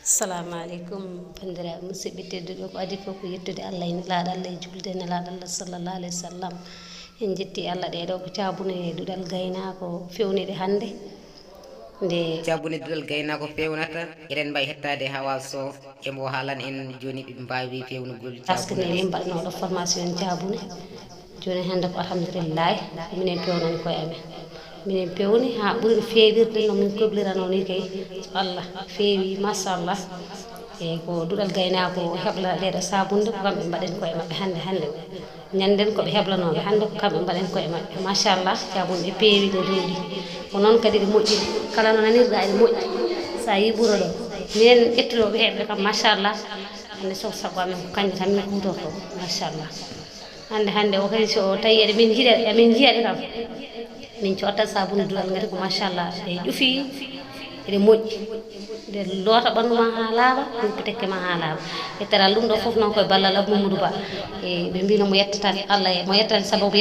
Assalamu alaikum bandiraɓe musidɓe tedduɓe ko adi fof ko yettude Allah ene laaɗa Allah e julde nelaɗo Allah sallallahu alayhi wa sallam en jetti Allah ɗeɗo ko cabune duɗal gaynako fewnide hande nde cabune duɗal gaynako fewnata eɗen mbawi hettade Hawa Sow emo haalan en joni ɓe mbawi fewnugol paskene min mbaɗnoɗo formation cabune joni hande ko alhamdulillahi minen pewnani koye amen minen pewni ha ɓuuri fewirde no min koblirano ni kay Allah feewi machallah e ko duɗal gaynako hebla ɗeɗo sabunde ko kamɓe mbaɗen koye mabɓe hande ñanden koɓe heblanoɓe hande ko kamɓe mbaɗen koye mabɓe machallah sabunde ɗe peewi ɗe rewɗi ko noon kadi ɗe moƴƴiri kala no nanirɗa ene moƴƴi sa yi ɓuuro ɗo minen ƴettuɗoɓe heɓɓe kam machallah hande soh sago amen ko kañƴe tan min kutorto machallah hande o kadi so tawi eɗemin jiiyaɗe kam min cotta sabunde duɗal ngati ko machallah ɗe ƴuufi ene moƴƴi nde loota ɓandu ma ha laaɓa ɗum tekke ma ha laaɓa e taral ɗum ɗo foof noon koye ballal Mamadou Ba e ɓe mbino mo yettata Allah mo yettata sababu